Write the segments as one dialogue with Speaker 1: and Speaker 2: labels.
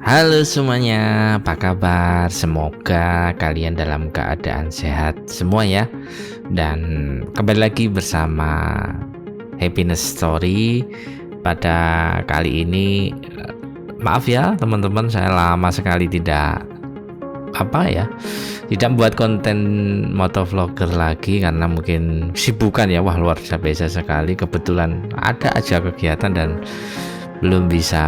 Speaker 1: Halo semuanya, apa kabar? Semoga kalian dalam keadaan sehat semua ya. Dan kembali lagi bersama Happiness Story. Pada kali ini, maaf ya teman-teman, saya lama sekali tidak tidak membuat konten motovlogger lagi karena mungkin sibukan ya. Wah, luar biasa sekali. Kebetulan ada aja kegiatan dan belum bisa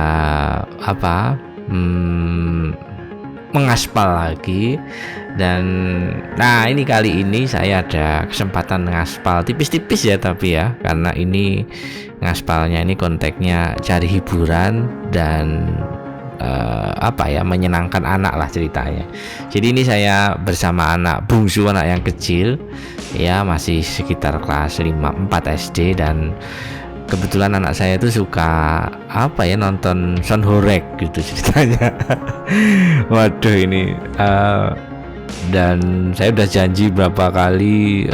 Speaker 1: mengaspal lagi. Dan nah, ini kali ini saya ada kesempatan ngaspal tipis-tipis ya, tapi ya karena ini ngaspalnya ini konteksnya cari hiburan dan menyenangkan anak lah ceritanya. Jadi ini saya bersama anak bungsu, anak yang kecil ya, masih sekitar kelas 5-4 SD, dan kebetulan anak saya itu suka nonton Son Horek gitu ceritanya. Waduh, ini dan saya udah janji berapa kali,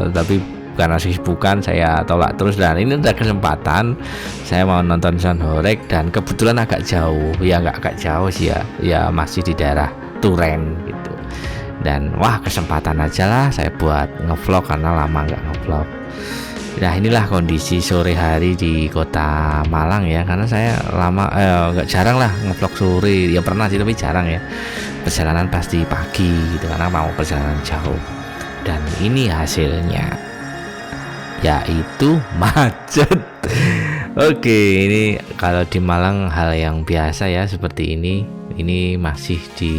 Speaker 1: tapi karena kesibukan saya tolak terus, dan ini udah kesempatan saya mau nonton Son Horek, dan kebetulan agak jauh ya, nggak agak jauh sih ya masih di daerah Turen gitu. Dan wah, kesempatan aja lah saya buat ngevlog karena lama nggak ngevlog. Nah, inilah kondisi sore hari di kota Malang ya, karena saya lama nggak jarang lah ngevlog sore ya, pernah sih tapi jarang ya. Perjalanan pasti pagi gitu karena mau perjalanan jauh, dan ini hasilnya yaitu macet. Oke, ini kalau di Malang hal yang biasa ya seperti ini. Ini masih di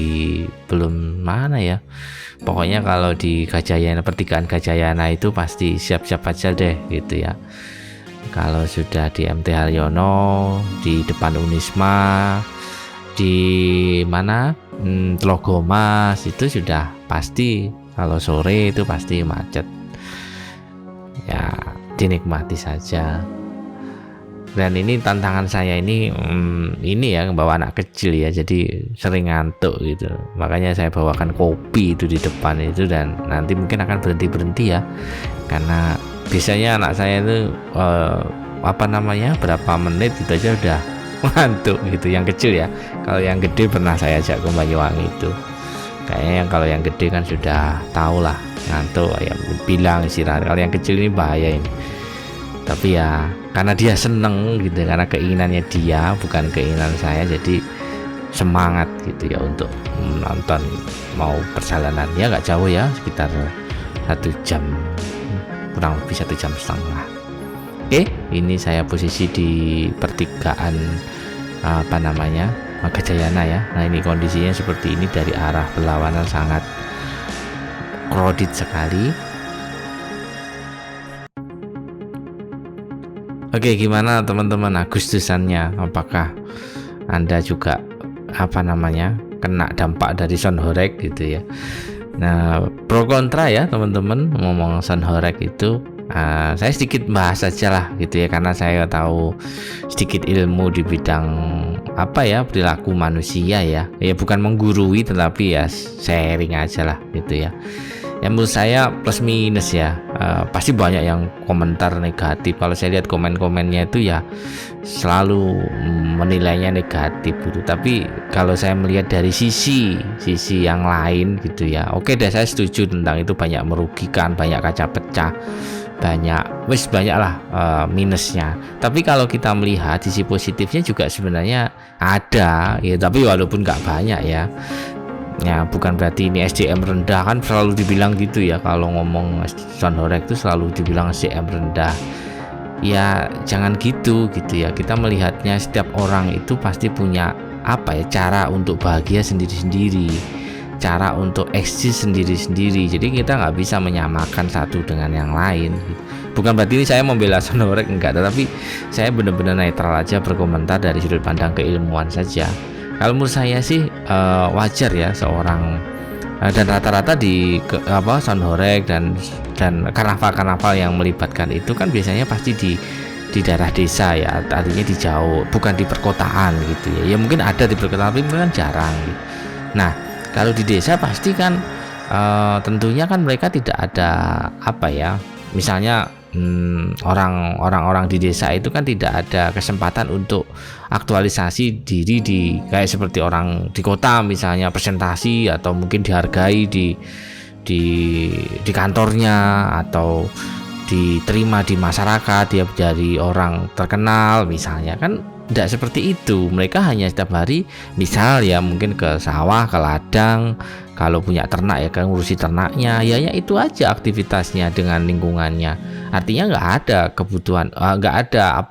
Speaker 1: belum mana ya. Pokoknya kalau di Gajayana, pertigaan Gajayana itu pasti siap-siap aja deh gitu ya. Kalau sudah di MT Haryono, di depan Unisma, di mana Tlogomas, itu sudah pasti kalau sore itu pasti macet. Ya, dinikmati saja. Dan ini tantangan saya ini ya, bawa anak kecil ya, jadi sering ngantuk gitu. Makanya saya bawakan kopi itu di depan itu, dan nanti mungkin akan berhenti ya, karena biasanya anak saya itu berapa menit itu aja udah ngantuk gitu, yang kecil ya. Kalau yang gede pernah saya ajak ke Banyuwangi itu, kayaknya kalau yang gede kan sudah tahu lah ngantuk ya, bilang istirahat. Kalau yang kecil ini bahaya ini. Tapi ya karena dia seneng gitu, karena keinginannya dia bukan keinginan saya, jadi semangat gitu ya untuk menonton. Mau perjalanan ya nggak jauh ya, sekitar 1 jam, kurang lebih 1,5 jam. Oke, ini saya posisi di pertigaan Gajayana ya. Nah, ini kondisinya seperti ini, dari arah berlawanan sangat crowded sekali. Oke, gimana teman-teman Agustusannya? Apakah Anda juga kena dampak dari Son Horek gitu ya? Nah, pro kontra ya teman-teman ngomong Son Horek itu. Saya sedikit bahas aja lah gitu ya, karena saya tahu sedikit ilmu di bidang perilaku manusia ya. Ya bukan menggurui, tetapi ya sharing aja lah gitu ya. Yang menurut saya plus minus ya, pasti banyak yang komentar negatif. Kalau saya lihat komen-komennya itu ya selalu menilainya negatif gitu. Tapi kalau saya melihat dari sisi yang lain gitu ya, oke deh, saya setuju tentang itu, banyak merugikan, banyak kaca pecah, banyak lah minusnya. Tapi kalau kita melihat sisi positifnya juga sebenarnya ada ya, tapi walaupun nggak banyak ya. Ya bukan berarti ini SDM rendah, kan selalu dibilang gitu ya, kalau ngomong Son Horek itu selalu dibilang SDM rendah. Ya jangan gitu ya, kita melihatnya setiap orang itu pasti punya cara untuk bahagia sendiri-sendiri, cara untuk eksis sendiri-sendiri. Jadi kita nggak bisa menyamakan satu dengan yang lain. Bukan berarti ini saya membela Son Horek, enggak, tetapi saya benar-benar netral aja, berkomentar dari sudut pandang keilmuan saja. Kalau menurut saya sih wajar ya seorang, dan rata-rata di Son Horek dan karnaval yang melibatkan itu kan biasanya pasti di daerah desa ya, artinya di jauh, bukan di perkotaan gitu ya. Ya mungkin ada di perkotaan tapi kan jarang gitu. Nah, kalau di desa pasti kan tentunya kan mereka tidak ada misalnya orang-orang di desa itu kan tidak ada kesempatan untuk aktualisasi diri di kayak seperti orang di kota misalnya, presentasi atau mungkin dihargai di kantornya atau diterima di masyarakat, dia jadi orang terkenal misalnya. Kan tidak seperti itu, mereka hanya setiap hari misal ya mungkin ke sawah, ke ladang, kalau punya ternak ya kan ngurusi ternaknya, ya itu aja aktivitasnya dengan lingkungannya. Artinya nggak ada kebutuhan, nggak ada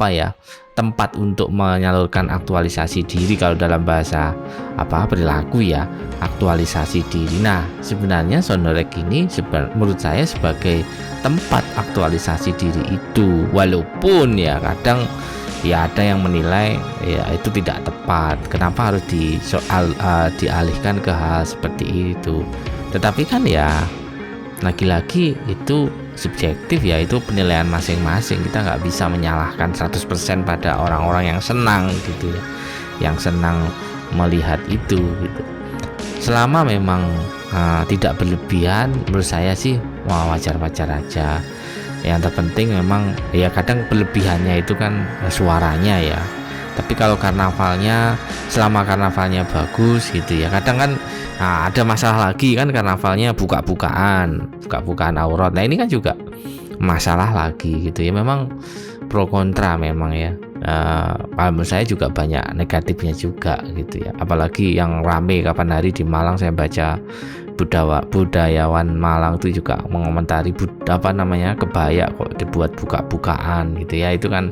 Speaker 1: tempat untuk menyalurkan aktualisasi diri kalau dalam bahasa perilaku ya, aktualisasi diri. Nah sebenarnya Soundhoreg ini menurut saya sebagai tempat aktualisasi diri itu, walaupun ya kadang ya ada yang menilai ya itu tidak tepat, kenapa harus dialihkan ke hal seperti itu. Tetapi kan ya lagi-lagi itu subjektif ya, itu penilaian masing-masing, kita nggak bisa menyalahkan 100% pada orang-orang yang senang gitu ya, yang senang melihat itu gitu. Selama memang tidak berlebihan, menurut saya sih wajar-wajar aja. Yang terpenting memang ya kadang berlebihannya itu kan suaranya ya, tapi kalau selama karnavalnya bagus gitu ya, kadang kan ada masalah lagi kan, karnavalnya buka-bukaan aurat. Nah ini kan juga masalah lagi gitu ya, memang pro kontra memang ya. Menurut saya juga banyak negatifnya juga gitu ya, apalagi yang rame kapan hari di Malang, saya baca budayawan Malang itu juga mengomentari kebaya kok dibuat buka-bukaan gitu ya. Itu kan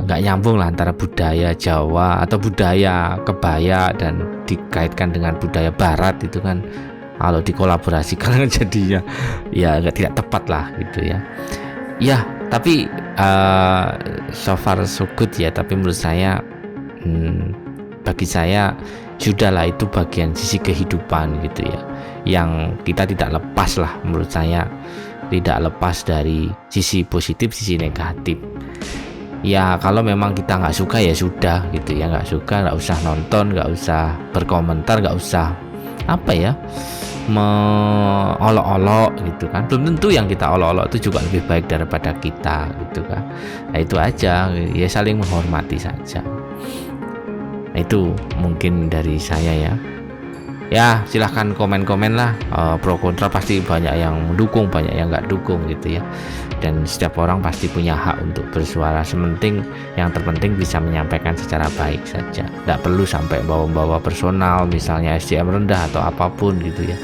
Speaker 1: nggak nyambung lah antara budaya Jawa atau budaya kebaya dan dikaitkan dengan budaya Barat. Itu kan kalau dikolaborasikan jadinya ya tidak tepat lah gitu ya. Ya tapi so far so good ya, tapi menurut saya bagi saya sudahlah, itu bagian sisi kehidupan gitu ya, yang kita tidak lepas lah, menurut saya tidak lepas dari sisi positif, sisi negatif. Ya kalau memang kita nggak suka ya sudah gitu ya, nggak suka nggak usah nonton, nggak usah berkomentar, nggak usah olok-olok gitu kan. Belum tentu yang kita olok-olok itu juga lebih baik daripada kita gitu kan. Nah itu aja ya, saling menghormati saja. Nah, itu mungkin dari saya ya. Ya silahkan komen-komen lah, pro kontra pasti banyak yang mendukung, banyak yang nggak dukung gitu ya. Dan setiap orang pasti punya hak untuk bersuara. Yang terpenting bisa menyampaikan secara baik saja. Nggak perlu sampai bawa-bawa personal, misalnya SDM rendah atau apapun gitu ya.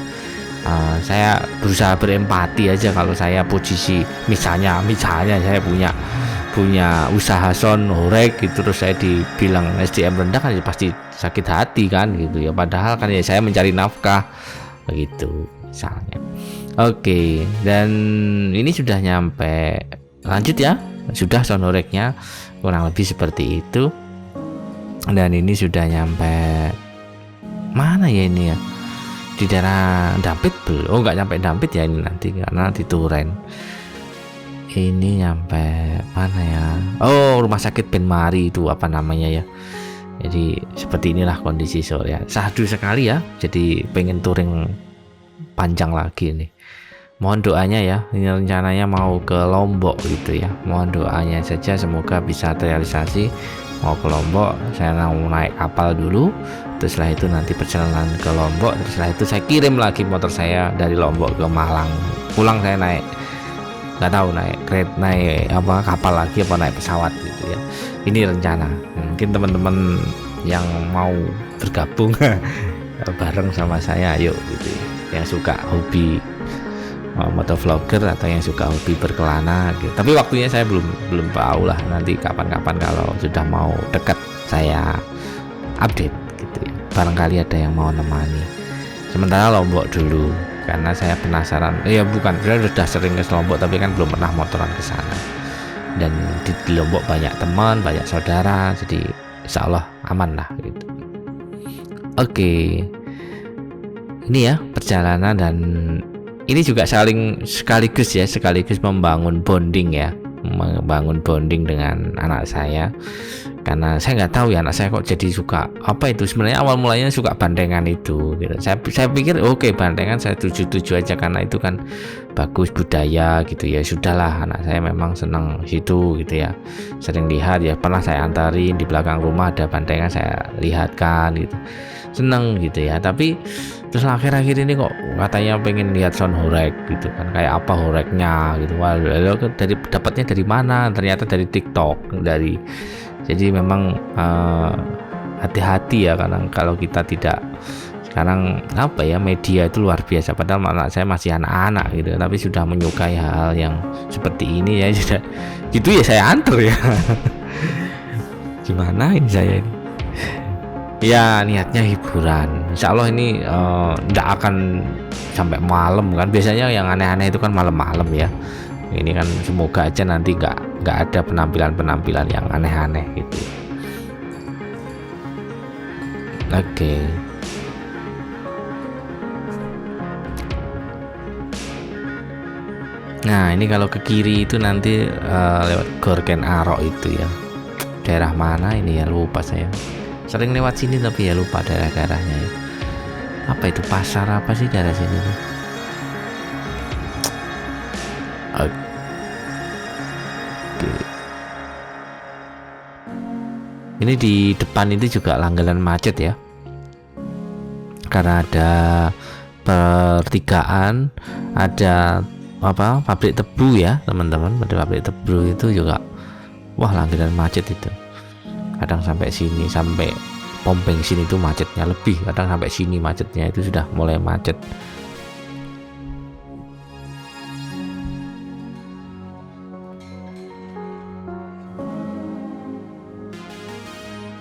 Speaker 1: Saya berusaha berempati aja kalau saya posisi misalnya saya punya usaha Soundhoreg gitu, terus saya dibilang SDM rendah kan ya pasti sakit hati kan gitu ya, padahal kan ya saya mencari nafkah begitu misalnya. Oke, dan ini sudah nyampe, lanjut ya, sudah Soundhoregnya kurang lebih seperti itu. Dan ini sudah nyampe mana ya ini ya, di daerah Dampit belum? Oh nggak nyampe Dampit ya ini nanti, karena di Turen. Ini nyampe mana ya? Oh rumah sakit Benmari itu ya. Jadi seperti inilah kondisi sore ya. Sahdu sekali ya. Jadi pengen touring panjang lagi nih. Mohon doanya ya. Ini rencananya mau ke Lombok gitu ya. Mohon doanya saja semoga bisa terrealisasi. Mau ke Lombok, saya mau naik kapal dulu. Terus setelah itu nanti perjalanan ke Lombok. Terus setelah itu saya kirim lagi motor saya dari Lombok ke Malang. Pulang saya nggak tahu naik kapal lagi apa naik pesawat gitu ya. Ini rencana. Mungkin teman-teman yang mau bergabung bareng sama saya ayo gitu ya. Yang suka hobi motovlogger atau yang suka hobi berkelana gitu. Tapi waktunya saya belum tahu lah, nanti kapan-kapan kalau sudah mau dekat saya update gitu ya. Barangkali ada yang mau nemani. Sementara Lombok dulu, karena saya penasaran. Saya sudah sering ke Lombok tapi kan belum pernah motoran ke sana. Dan di Lombok banyak teman, banyak saudara, jadi insya Allah aman lah gitu. Oke, ini ya perjalanan, dan ini juga sekaligus membangun bonding ya, membangun bonding dengan anak saya. karena saya nggak tahu ya anak saya kok jadi suka apa itu, sebenarnya awal mulanya suka bandengan itu gitu. Saya pikir oke, bandengan saya tuju aja karena itu kan bagus budaya gitu ya. Sudahlah, anak saya memang senang situ gitu ya, sering lihat ya, pernah saya antarin di belakang rumah ada bandengan, saya lihatkan gitu, seneng gitu ya. Tapi terus akhir-akhir ini kok katanya pengen lihat sound horeg gitu kan, kayak apa horegnya gitu. Wah, lalu dapatnya dari mana? Ternyata dari TikTok, jadi memang hati-hati ya, kadang kalau kita tidak, sekarang apa ya, media itu luar biasa. Padahal anak saya masih anak-anak gitu, tapi sudah menyukai hal yang seperti ini ya. Sudah gitu ya, saya antar ya. Gimana ini saya ini? Ya niatnya hiburan. Insya Allah ini tidak akan sampai malam kan. Biasanya yang aneh-aneh itu kan malam-malam ya. Ini kan semoga aja nanti nggak ada penampilan yang aneh-aneh gitu. Oke. Nah ini kalau ke kiri itu nanti lewat Gorken Arok itu ya. Daerah mana ini ya, lupa saya. Sering lewat sini tapi ya lupa daerah-daerahnya ya. Apa itu, pasar apa sih daerah sini tuh? Oke. Ini di depan itu juga langganan macet ya, karena ada pertigaan, ada apa, pabrik tebu ya teman-teman. Pada pabrik tebu itu juga, wah langganan macet itu. Kadang sampai sini, sampai pom bensin itu macetnya lebih, kadang sampai sini macetnya itu sudah mulai macet.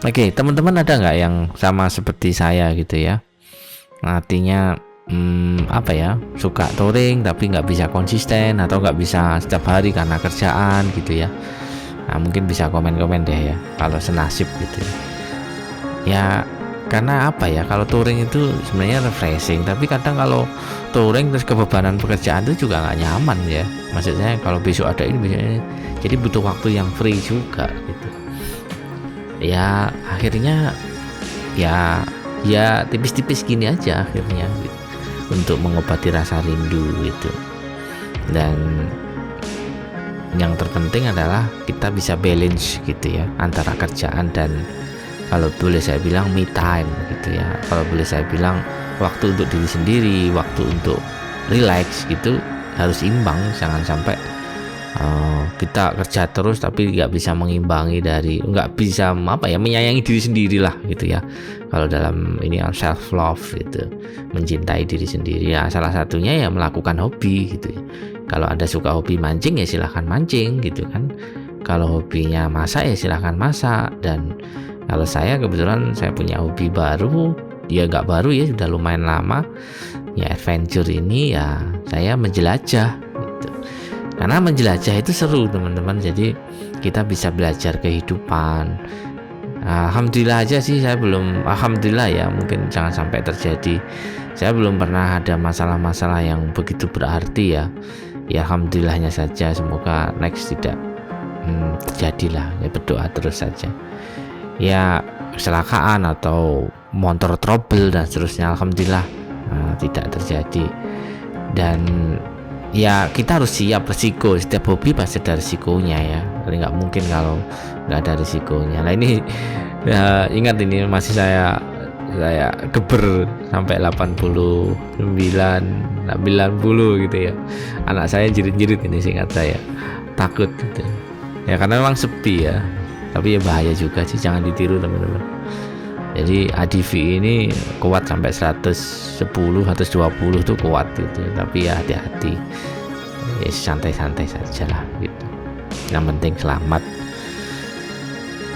Speaker 1: Oke, teman-teman ada nggak yang sama seperti saya gitu ya? Artinya apa ya, suka touring tapi nggak bisa konsisten atau nggak bisa setiap hari karena kerjaan gitu ya. Nah mungkin bisa komen-komen deh ya kalau senasib gitu ya. Ya karena apa ya, kalau touring itu sebenarnya refreshing, tapi kadang kalau touring terus kebebanan pekerjaan itu juga nggak nyaman ya. Maksudnya kalau besok ada ini, besok ini, jadi butuh waktu yang free juga gitu. Ya akhirnya ya tipis-tipis gini aja akhirnya gitu, untuk mengobati rasa rindu gitu. Dan yang terpenting adalah kita bisa balance gitu ya antara kerjaan dan, kalau boleh saya bilang, me time gitu ya. Kalau boleh saya bilang, waktu untuk diri sendiri, waktu untuk relax gitu harus imbang. Jangan sampai kita kerja terus tapi nggak bisa mengimbangi dari, nggak bisa apa ya, menyayangi diri sendiri lah gitu ya. Kalau dalam ini self love gitu, mencintai diri sendiri ya, salah satunya ya melakukan hobi gitu ya. Kalau Anda suka hobi mancing ya silahkan mancing gitu kan. Kalau hobinya masak ya silahkan masak. Dan kalau saya kebetulan saya punya hobi baru, ya nggak baru ya, sudah lumayan lama ya, adventure ini ya, saya menjelajah gitu. Karena menjelajah itu seru teman-teman, jadi kita bisa belajar kehidupan. Alhamdulillah aja sih, saya belum, alhamdulillah ya, mungkin jangan sampai terjadi, saya belum pernah ada masalah-masalah yang begitu berarti ya. Ya alhamdulillahnya saja, semoga next tidak terjadilah ya, berdoa terus saja. Ya kecelakaan atau motor trouble dan seterusnya, alhamdulillah tidak terjadi. Dan ya kita harus siap resiko, setiap hobi pasti ada resikonya ya, jadi nggak mungkin kalau nggak ada risikonya. Nah ini ya, ingat ini masih saya geber sampai 89 90 gitu ya, anak saya jerit-jerit ini, seingat saya takut gitu ya, karena memang sepi ya. Tapi ya bahaya juga sih, jangan ditiru teman-teman. Jadi ADV ini kuat sampai 110 120 tuh kuat gitu, tapi ya hati-hati ya, santai-santai saja lah gitu, yang penting selamat.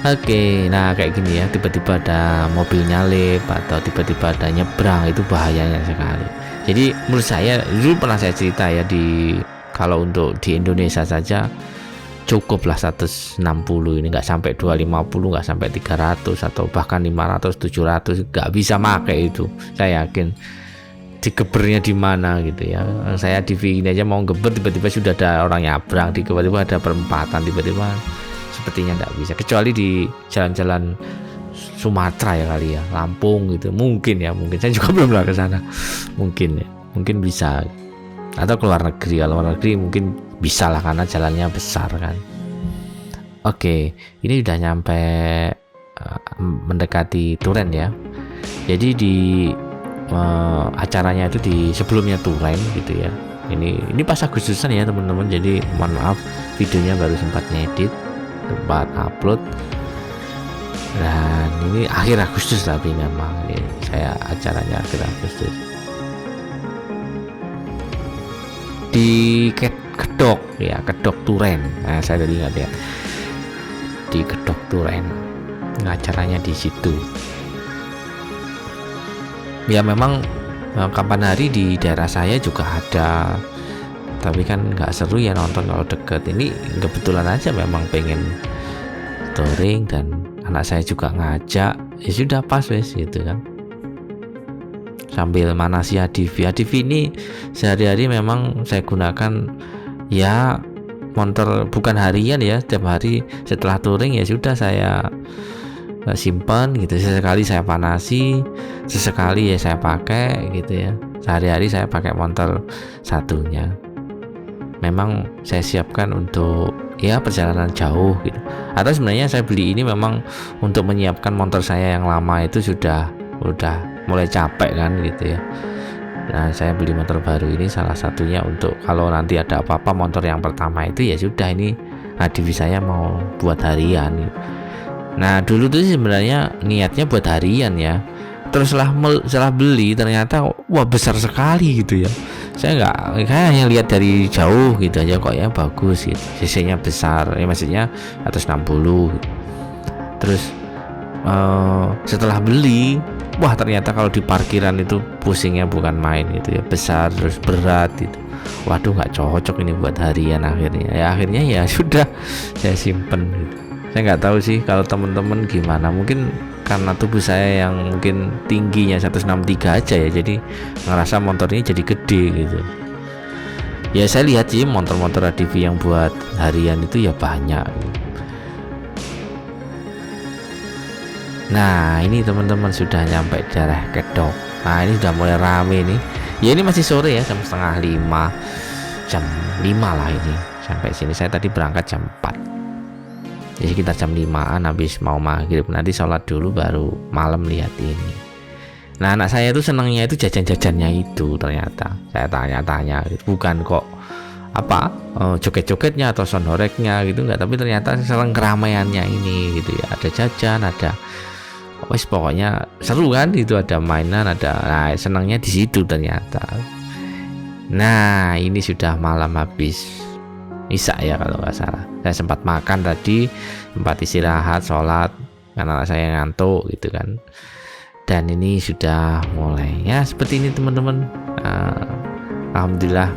Speaker 1: Oke, nah kayak gini ya, tiba-tiba ada mobil nyalip atau tiba-tiba ada nyebrang, itu bahayanya sekali. Jadi menurut saya, dulu pernah saya cerita ya, kalau untuk di Indonesia saja cukuplah 160 ini, nggak sampai 250, nggak sampai 300 atau bahkan 500 700 nggak bisa pakai itu, saya yakin. Digebernya di mana gitu ya. Saya di ini aja mau geber, tiba-tiba sudah ada orang nyabrang, tiba-tiba ada perempatan, tiba-tiba sepertinya tidak bisa, kecuali di jalan-jalan Sumatera ya kali ya, Lampung gitu mungkin ya, mungkin saya juga belum pernah ke sana, mungkin ya, mungkin bisa, atau ke luar negeri. Kalau luar negeri mungkin bisa lah karena jalannya besar kan. Oke, ini udah nyampe mendekati Turen ya. Jadi di acaranya itu di sebelumnya Turen gitu ya. Ini pas Agustusan ya teman-teman. Jadi mohon maaf videonya baru sempat ngedit, sempat upload. Dan ini akhir Agustus, tapi memang ini saya acaranya akhir Agustus di Kedok ya, Kedok Turen. Nah, saya tadi ingat ya, di Kedok Turen. Nah, acaranya di situ. Ya memang kapan hari di daerah saya juga ada, tapi kan nggak seru ya nonton kalau deket. Ini kebetulan aja memang pengen touring dan anak saya juga ngajak, ya sudah pas wes gitu kan, sambil manasi HDV. HDV ini sehari-hari memang saya gunakan ya, motor bukan harian ya, setiap hari setelah touring ya sudah saya simpan gitu, sesekali saya panasi, sesekali ya saya pakai gitu ya. Sehari-hari saya pakai motor satunya, memang saya siapkan untuk ya perjalanan jauh gitu. Atau sebenarnya saya beli ini memang untuk menyiapkan motor saya yang lama itu udah mulai capek kan gitu ya. Nah, saya beli motor baru ini salah satunya untuk kalau nanti ada apa-apa motor yang pertama itu ya sudah, ini HDV saya mau buat harian gitu. Nah, dulu tuh sebenarnya niatnya buat harian ya. Terus setelah beli ternyata wah besar sekali gitu ya. Saya hanya lihat dari jauh gitu aja kok ya, bagus gitu, cc-nya besar ya, maksudnya 160. Terus setelah beli, wah ternyata kalau di parkiran itu pusingnya bukan main gitu ya, besar terus berat gitu. Waduh, nggak cocok ini buat harian. Akhirnya ya sudah saya simpen gitu. Saya nggak tahu sih kalau teman-teman gimana, mungkin karena tubuh saya yang mungkin tingginya 163 aja ya, jadi ngerasa motor ini jadi gede gitu ya. Saya lihat sih motor-motor HDV yang buat harian itu ya banyak. Nah, ini teman-teman sudah nyampe daerah Kedok. Nah, ini sudah mulai rame nih ya. Ini masih sore ya, jam 4:30, jam 5 lah ini sampai sini. Saya tadi berangkat jam 4, jadi sekitar jam 5-an habis mau maghrib, nanti sholat dulu baru malam lihat ini. Nah, anak saya itu senangnya itu jajan-jajannya itu, ternyata saya tanya-tanya bukan kok apa joget-jogetnya atau soundtracknya gitu enggak, tapi ternyata senang keramaiannya ini gitu ya. Ada jajan, ada wes pokoknya seru kan itu, ada mainan, ada, nah senangnya di situ ternyata. Nah, ini sudah malam habis Isya ya kalau nggak salah. Saya sempat makan tadi, sempat istirahat, sholat karena saya ngantuk gitu kan. Dan ini sudah mulai ya seperti ini teman-teman. Alhamdulillah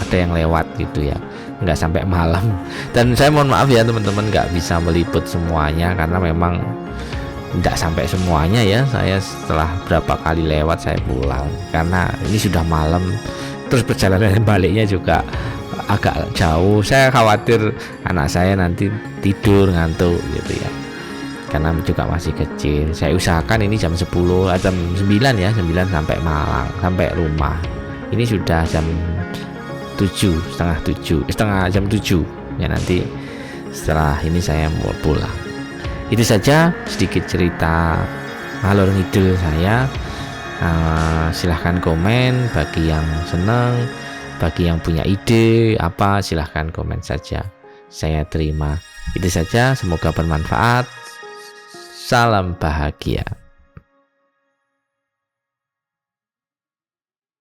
Speaker 1: ada yang lewat gitu ya, nggak sampai malam. Dan saya mohon maaf ya teman-teman, nggak bisa meliput semuanya karena memang nggak sampai semuanya ya. Saya setelah berapa kali lewat saya pulang karena ini sudah malam. Terus perjalanan baliknya juga agak jauh. Saya khawatir anak saya nanti tidur ngantuk gitu ya, karena juga masih kecil. Saya usahakan ini jam 10 jam 9 ya, 9 sampai Malang, sampai rumah. Ini sudah jam 7, setengah jam 7 ya. Nanti setelah ini saya mau pulang. Itu saja sedikit cerita ngalor ngidul saya. Silahkan komen bagi yang senang, bagi yang punya ide apa, silahkan komen saja, saya terima. Itu saja, semoga bermanfaat. Salam bahagia.